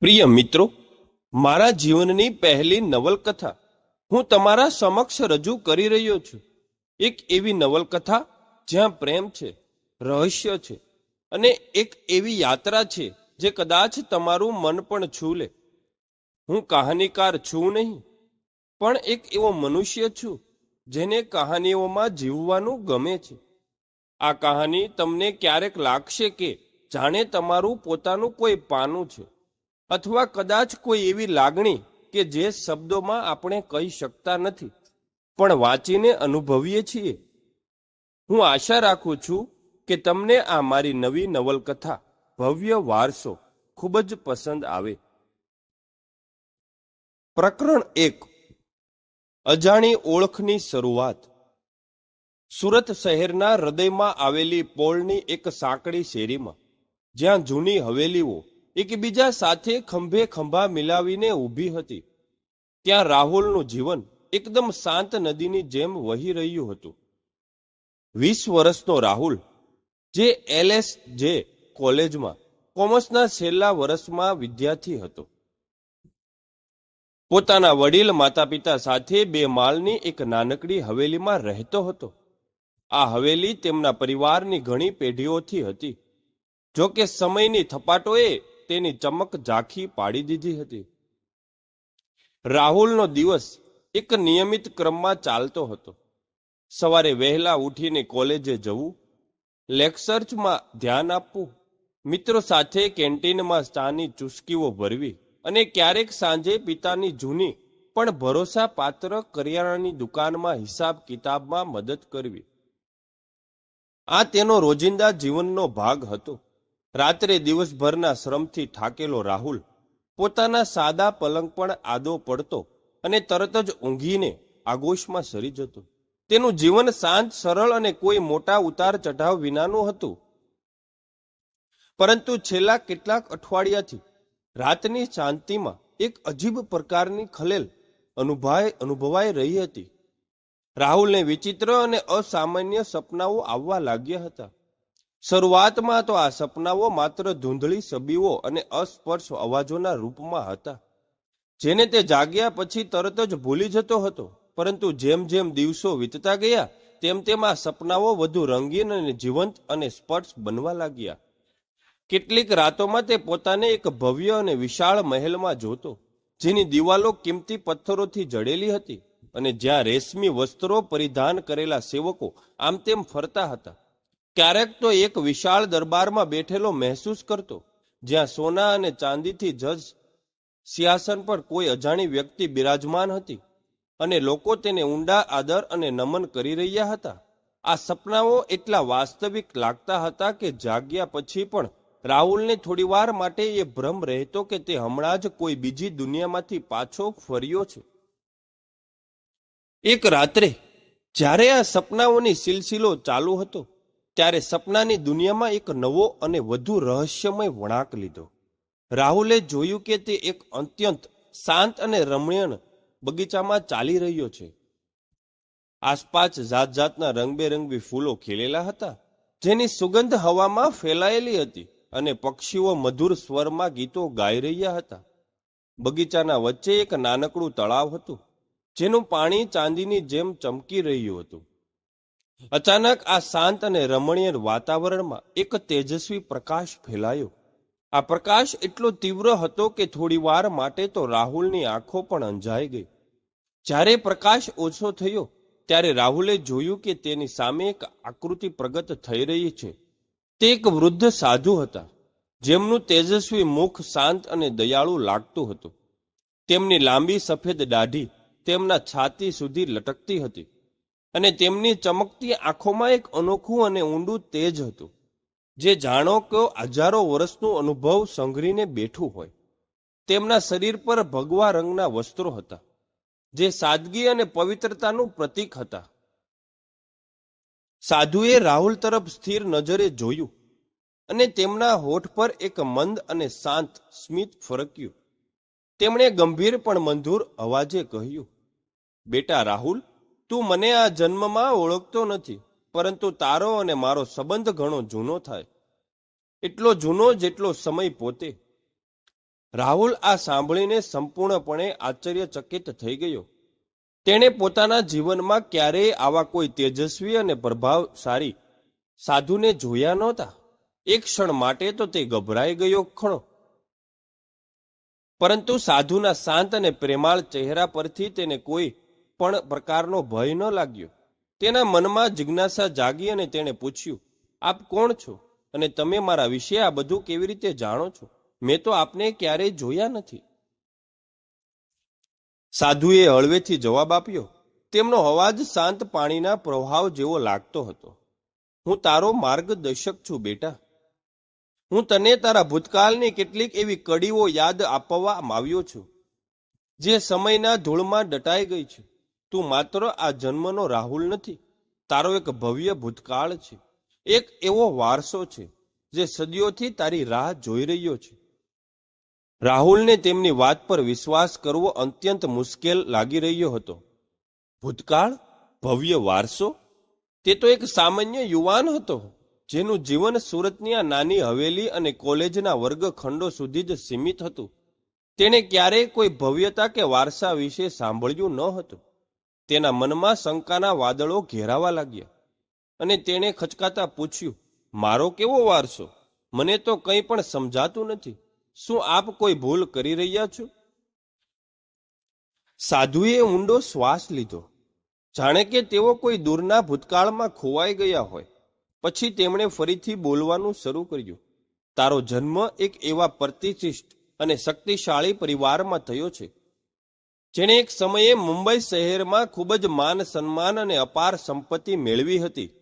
પ્રિય મિત્રો, મારા જીવનની પહેલી નવલકથા હું તમારા સમક્ષ રજૂ કરી રહ્યો છું. એક એવી નવલકથા જ્યાં પ્રેમ છે, રહસ્ય છે અને એક એવી યાત્રા છે જે કદાચ તમારું મન પણ છૂ લે. હું કહાનીકાર છું નહીં, પણ એક એવો મનુષ્ય છું જેને કહાનીઓમાં જીવવાનું ગમે છે. આ કહાની તમને ક્યારેક લાગશે કે જાણે તમારું પોતાનું કોઈ પાનું છે, અથવા કદાચ કોઈ એવી લાગણી કે જે શબ્દોમાં આપણે કહી શકતા નથી, પણ વાંચીને અનુભવીએ છીએ. હું આશા રાખું છું કે તમને આ મારી નવી નવલકથા ભવ્ય વારસો ખૂબ જ પસંદ આવે. પ્રકરણ 1. અજાણી ઓળખની શરૂઆત. સુરત શહેરના હૃદયમાં આવેલી પોળની એક સાંકડી શેરીમાં, જ્યાં જૂની હવેલીઓ એકબીજા સાથે ખંભે ખંભા મિલાવીને ઊભી હતી, ત્યાં રાહુલનું જીવન એકદમ શાંત નદીની જેમ વહી રહ્યું હતું. 20 વર્ષનો રાહુલ, જે LSJ કોલેજમાં કોમર્સના છેલ્લા વર્ષમાં વિદ્યાર્થી હતો, પોતાના વડીલ માતા પિતા સાથે 2 માળની એક નાનકડી હવેલીમાં રહેતો હતો. આ હવેલી તેમના પરિવારની ઘણી પેઢીઓથી હતી, જો કે સમયની થપાટોએ તેની ચમક ઝાંખી પાડી દીધી હતી. રાહુલનો દિવસ એક નિયમિત ક્રમમાં ચાલતો હતો. સવારે વહેલા ઉઠીને કોલેજે જવું, લેક્ચર્સમાં ધ્યાન આપવું, મિત્રો સાથે કેન્ટીનમાં ચાની ચુસ્કીઓ ભરવી અને ક્યારેક સાંજે પિતાની જૂની પણ ભરોસાપાત્ર કરિયાણાની દુકાનમાં હિસાબ કિતાબમાં મદદ કરવી. આ તેનો રોજિંદા જીવનનો ભાગ હતો. રાત્રે દિવસભરના શ્રમથી થાકેલો રાહુલ પોતાના સાદા પલંગ પણ આદો પડતો અને તરત જ ઊંઘીને આગોશમાં સરી જતો. તેનું જીવન શાંત, સરળ અને કોઈ મોટા ઉતાર ચઢાવ વિનાનું હતું. પરંતુ છેલ્લા કેટલાક અઠવાડિયાથી રાતની શાંતિમાં એક અજીબ પ્રકારની ખલેલ અનુભવાઈ રહી હતી. રાહુલને વિચિત્ર અને અસામાન્ય સપનાઓ આવવા લાગ્યા હતા. શરૂઆતમાં તો આ સપનાઓ માત્ર ધૂંધળી છબીઓ અને અસ્પર્શ અવાજોના રૂપમાં હતા, જેને તે જાગ્યા પછી તરત જ ભૂલી જતો હતો. પરંતુ જેમ જેમ દિવસો વીતતા ગયા, તેમ તેમ આ સપનાઓ વધુ રંગીન અને જીવંત અને સ્પર્શ બનવા લાગ્યા. કેટલીક રાતોમાં તે પોતાને એક ભવ્ય અને વિશાળ મહેલમાં જોતો, જેની દિવાલો કિંમતી પથ્થરોથી જડેલી હતી અને જ્યાં રેશમી વસ્ત્રો પરિધાન કરેલા સેવકો આમ તેમ ફરતા હતા. ક્યારેક તો એક વિશાળ દરબારમાં બેઠેલો મહેસૂસ કરતો, જ્યાં સોના અને ચાંદીથી જજ સિંહાસન પર કોઈ અજાણી વ્યક્તિ બિરાજમાન હતી અને લોકો તેને ઊંડા આદર અને નમન કરી રહ્યા હતા. આ સપનાઓ એટલા વાસ્તવિક લાગતા હતા કે જાગ્યા પછી પણ રાહુલને થોડીવાર માટે એ ભ્રમ રહેતો કે તે હમણાં જ કોઈ બીજી દુનિયામાંથી પાછો ફર્યો છે. એક રાત્રે જ્યારે આ સપનાઓની સિલસિલો ચાલુ હતો, ત્યારે સપનાની દુનિયામાં એક નવો અને વધુ રહસ્યમય વળાંક લીધો. રાહુલે જોયું કે તે એક અત્યંત શાંત અને રમણીય બગીચામાં ચાલી રહ્યો છે. આસપાસ જાત જાતના રંગબેરંગી ફૂલો ખીલેલા હતા, જેની સુગંધ હવામાં ફેલાયેલી હતી અને પક્ષીઓ મધુર સ્વરમાં ગીતો ગાઈ રહ્યા હતા. બગીચાના વચ્ચે એક નાનકડું તળાવ હતું, જેનું પાણી ચાંદીની જેમ ચમકી રહ્યું હતું. અચાનક આ શાંત અને રમણીય વાતાવરણમાં એક તેજસ્વી પ્રકાશ ફેલાયો. આ પ્રકાશ એટલો તીવ્ર હતો કે થોડી વાર માટે તો રાહુલની આંખો પણ અંજાઈ ગઈ. જ્યારે પ્રકાશ ઓછો થયો, ત્યારે રાહુલે જોયું કે તેની સામે એક આકૃતિ પ્રગટ થઈ રહી છે. તે એક વૃદ્ધ સાધુ હતા, જેમનું તેજસ્વી મુખ શાંત અને દયાળુ લાગતું હતું. તેમની લાંબી સફેદ દાઢી તેમના છાતી સુધી લટકતી હતી અને તેમની ચમકતી આંખોમાં એક અનોખું અને ઊંડું તેજ હતું, જે જાણો કે હજારો વર્ષનું અનુભવ સંઘરીને બેઠું હોય. તેમના શરીર પર ભગવા રંગના વસ્ત્રો હતા, જે સાદગી અને પવિત્રતાનું પ્રતીક હતા. સાધુએ રાહુલ તરફ સ્થિર નજરે જોયું અને તેમના હોઠ પર એક મંદ અને શાંત સ્મિત ફરક્યું. તેમણે ગંભીર પણ મંધુર અવાજે કહ્યું, "બેટા રાહુલ, તું મને આ જન્મમાં ઓળખતો નથી, પરંતુ તારો અને મારો સંબંધ ઘણો જૂનો થાય, એટલો જૂનો જેટલો સમય પોતે." રાહુલ આ સાંભળીને સંપૂર્ણપણે આશ્ચર્યચકિત થઈ ગયો. તેણે પોતાના જીવનમાં ક્યારેય આવા કોઈ તેજસ્વી અને પ્રભાવશાળી સાધુને જોયા નહોતા. એક ક્ષણ માટે તો તે ગભરાઈ ગયો ખણો, પરંતુ સાધુના શાંત અને પ્રેમાળ ચહેરા પરથી તેને કોઈ પણ પ્રકારનો ભય ન લાગ્યો. તેના મનમાં જિજ્ઞાસા જાગી અને તેણે પૂછ્યું, આપ કોણ છો અને તમે મારા વિશે આ બધું કેવી રીતે જાણો છો? મેં તો આપને ક્યારેય જોયા નથી. સાધુએ હળવેથી જવાબ આપ્યો. તેમનો અવાજ શાંત પાણીના પ્રવાહ જેવો લાગતો હતો. હું તારો માર્ગદર્શક છું બેટા. હું તને તારા ભૂતકાળની કેટલીક એવી કડીઓ યાદ આપવા આવ્યો છું જે સમયના ધૂળમાં દટાઈ ગઈ છે. તું માત્ર આ જન્મનો રાહુલ નથી. તારો એક ભવ્ય ભૂતકાળ છે, એક એવો વારસો છે જે સદીઓથી તારી રાહ જોઈ રહ્યો છે. રાહુલને તેમની વાત પર વિશ્વાસ કરવો અત્યંત મુશ્કેલ લાગી રહ્યો હતો. ભૂતકાળ? ભવ્ય વારસો? તે તો એક સામાન્ય યુવાન હતો જેનું જીવન સુરતની આ નાની હવેલી અને કોલેજના વર્ગખંડો સુધી જ સીમિત હતું. તેણે ક્યારેય કોઈ ભવ્યતા કે વારસા વિશે સાંભળ્યું ન હતું. તેના મનમાં શંકાના વાદળો ઘેરાવા લાગ્યા અને તેણે ખચકાતા પૂછ્યું, મારો કેવો વારસો? મને તો કંઈ પણ સમજાતું નથી. શું આપ કોઈ ભૂલ કરી રહ્યા છો? સાધુએ ઊંડો શ્વાસ લીધો, જાણે કે તેઓ કોઈ દૂરના ભૂતકાળમાં ખોવાઈ ગયા હોય. પછી તેમણે ફરીથી બોલવાનું શરૂ કર્યું. તારો જન્મ એક એવા પ્રતિષ્ઠિત અને શક્તિશાળી પરિવારમાં થયો છે જેણે એક સમયે મુંબઈ શહેરમાં ખૂબ જ માન સન્માન અને અપાર સંપત્તિ મેળવી હતી.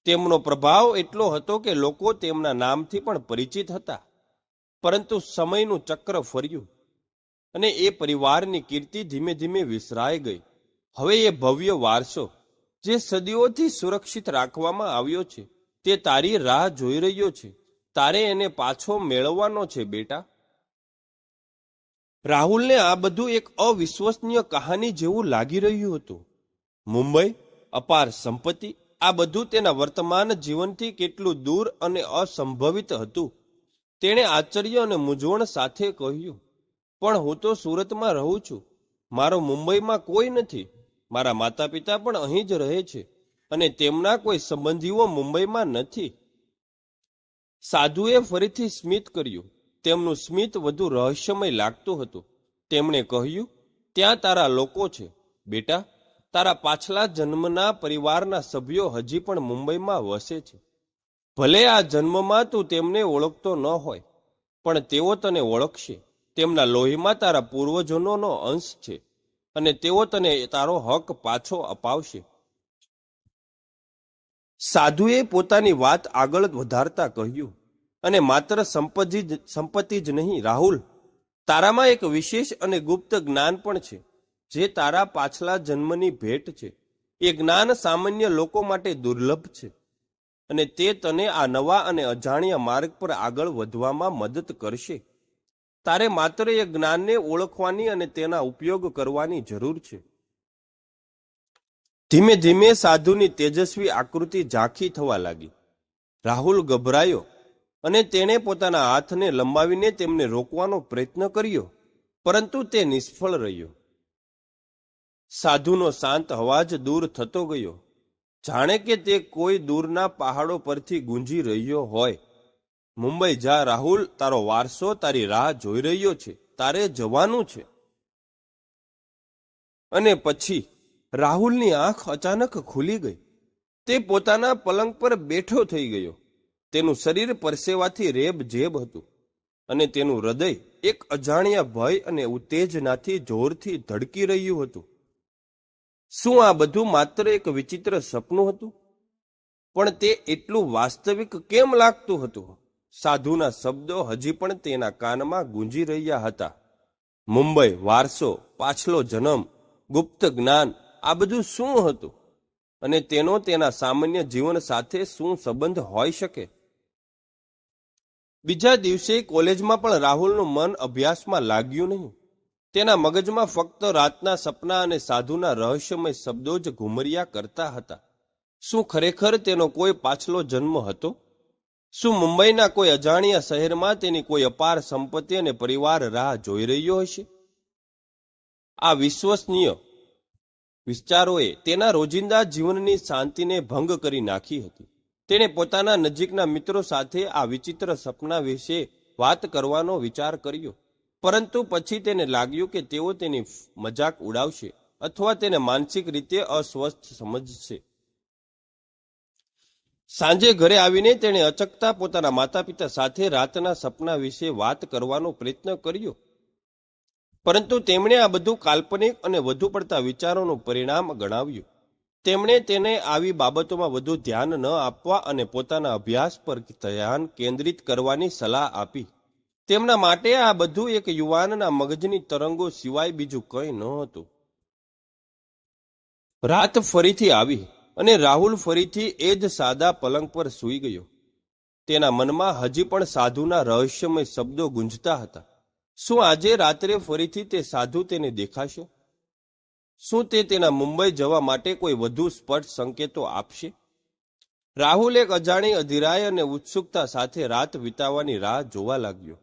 તેમનો પ્રભાવ એટલો હતો કે લોકો તેમના નામથી પણ પરિચિત હતા. પરંતુ સમયનું ચક્ર ફર્યું અને એ પરિવારની કીર્તિ ધીમે ધીમે વિસરાઈ ગઈ. હવે એ ભવ્ય વારસો જે સદીઓથી સુરક્ષિત રાખવામાં આવ્યો છે તે તારી રાહ જોઈ રહ્યો છે. તારે એને પાછો મેળવવાનો છે બેટા. રાહુલને આ બધું એક અવિશ્વસનીય કહાની જેવું લાગી રહ્યું હતું. મુંબઈ, અપાર સંપત્તિ, આ બધું તેના વર્તમાન જીવનથી કેટલું દૂર અને અસંભવિત હતું. તેણે આશ્ચર્ય અને મૂંઝવણ સાથે કહ્યું, પણ હું તો સુરતમાં રહું છું. મારો મુંબઈમાં કોઈ નથી. મારા માતા પિતા પણ અહીં જ રહે છે અને તેમના કોઈ સંબંધીઓ મુંબઈમાં નથી. સાધુએ ફરીથી સ્મિત કર્યું. તેમનું સ્મિત વધુ રહસ્યમય લાગતું હતું. તેમણે કહ્યું, ત્યાં તારા લોકો છે બેટા. તારા પાછલા જન્મના પરિવારના સભ્યો હજી પણ મુંબઈમાં વસે છે. ભલે આ જન્મમાં તું તેમને ઓળખતો ન હોય, પણ તેઓ તને ઓળખશે. તેમના લોહીમાં તારા પૂર્વજોનો અંશ છે અને તેઓ તને તારો હક પાછો અપાવશે. સાધુએ પોતાની વાત આગળ વધારતા કહ્યું, અને માત્ર સંપત્તિ જ નહીં રાહુલ, તારામાં એક વિશેષ અને ગુપ્ત જ્ઞાન પણ છે જે તારા પાછલા જન્મની ભેટ છે. એ જ્ઞાન સામાન્ય લોકો માટે દુર્લભ છે અને તે તને આ નવા અને અજાણ્યા માર્ગ પર આગળ વધવામાં મદદ કરશે. તારે માત્ર એ જ્ઞાનને ઓળખવાની અને તેના ઉપયોગ કરવાની જરૂર છે. ધીમે ધીમે સાધુની તેજસ્વી આકૃતિ ઝાંખી થવા લાગી. રાહુલ ગભરાયો અને તેણે પોતાના હાથને લંબાવીને તેમને રોકવાનો પ્રયત્ન કર્યો, પરંતુ તે નિષ્ફળ રહ્યો. સાધુનો શાંત અવાજ દૂર થતો ગયો, જાણે કે તે કોઈ દૂરના પહાડો પરથી ગુંજી રહ્યો હોય. મુંબઈ જા રાહુલ, તારો વારસો તારી રાહ જોઈ રહ્યો છે. તારે જવાનું છે. અને પછી રાહુલની આંખ અચાનક ખુલી ગઈ. તે પોતાના પલંગ પર બેઠો થઈ ગયો. તેનું શરીર પરસેવાથી રેબઝેબ હતું અને તેનું હૃદય એક અજાણ્યા ભય અને ઉત્તેજનાથી જોરથી ધડકી રહ્યું હતું. શું આ બધું માત્ર એક વિચિત્ર સપનું હતું? પણ તે એટલું વાસ્તવિક કેમ લાગતું હતું? સાધુના શબ્દો હજી પણ તેના કાનમાં ગૂંજી રહ્યા હતા. મુંબઈ, વારસો, પાછલો જન્મ, ગુપ્ત જ્ઞાન, આ બધું શું હતું? અને તેનો તેના સામાન્ય જીવન સાથે શું સંબંધ હોઈ શકે? બીજા દિવસે કોલેજમાં પણ રાહુલનું મન અભ્યાસમાં લાગ્યું નહીં. તેના મગજમાં ફક્ત રાતના સપના અને સાધુના રહસ્યમય શબ્દો જ ઘુમરિયા કરતા હતા. શું ખરેખર તેનો કોઈ પાછલો જન્મ હતો? શું મુંબઈના કોઈ અજાણ્યા શહેરમાં તેની કોઈ અપાર સંપત્તિ અને પરિવાર રાહ જોઈ રહ્યો હશે? આ વિશ્વસનીય વિચારોએ તેના રોજિંદા જીવનની શાંતિને ભંગ કરી નાખી હતી. તેણે પોતાના નજીકના મિત્રો સાથે આ વિચિત્ર સપના વિશે વાત કરવાનો વિચાર કર્યો, પરંતુ પછી તેને લાગ્યું કે તેઓ તેની મજાક ઉડાવશે અથવા તેને માનસિક રીતે અસ્વસ્થ સમજશે. સાંજે ઘરે આવીને તેણે અચકતા પોતાના માતા પિતા સાથે રાતના સપના વિશે વાત કરવાનો પ્રયત્ન કર્યો, પરંતુ તેમણે આ બધું કાલ્પનિક અને વધુ પડતા વિચારોનું પરિણામ ગણાવ્યું. તેમણે તેને આવી બાબતોમાં વધુ ધ્યાન ન આપવા અને પોતાના અભ્યાસ પર ધ્યાન કેન્દ્રિત કરવાની સલાહ આપી. તેમના માટે આ બધું એક યુવાનના મગજની તરંગો સિવાય બીજું કંઈ ન હતું. રાત ફરીથી આવી અને રાહુલ ફરીથી એ જ સાદા પલંગ પર સૂઈ ગયો. તેના મનમાં હજી પણ સાધુના રહસ્યમય શબ્દો ગુંજતા હતા. શું આજે રાત્રે ફરીથી તે સાધુ તેને દેખાશે? શું તે તેના મુંબઈ જવા માટે કોઈ વધુ સ્પષ્ટ સંકેતો આપશે? રાહુલ એક અજાણી અધીરાય અને ઉત્સુકતા સાથે રાત વિતાવવાની રાહ જોવા લાગ્યો.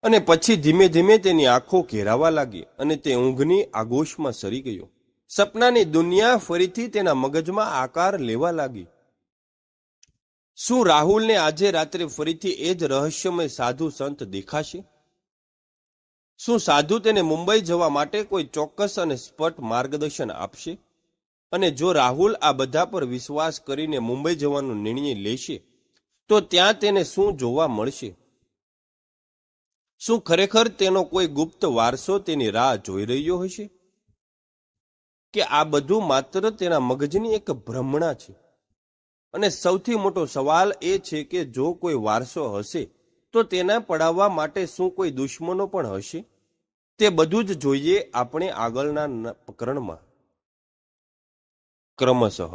અને પછી ધીમે ધીમે તેની આંખો ઘેરાવા લાગી અને તે ઊંઘની આગોશમાં સરી ગયો. સપનાની દુનિયા ફરીથી તેના મગજમાં આકાર લેવા લાગી. શું રાહુલને આજે રાત્રે ફરીથી એ જ રહસ્યમય સાધુ સંત દેખાશે? શું સાધુ તેને મુંબઈ જવા માટે કોઈ ચોક્કસ અને સ્પષ્ટ માર્ગદર્શન આપશે? અને જો રાહુલ આ બધા પર વિશ્વાસ કરીને મુંબઈ જવાનો નિર્ણય લેશે, તો ત્યાં તેને શું જોવા મળશે? શું ખરેખર તેનો કોઈ ગુપ્ત વારસો તેની રાહ જોઈ રહ્યો હશે? કે આ બધું માત્ર તેના મગજની એક ભ્રમણા છે? અને સૌથી મોટો સવાલ એ છે કે જો કોઈ વારસો હશે, તો તેના પડાવવા માટે શું કોઈ દુશ્મનો પણ હશે? તે બધું જ જોઈએ આપણે આગળના પ્રકરણમાં. ક્રમશઃ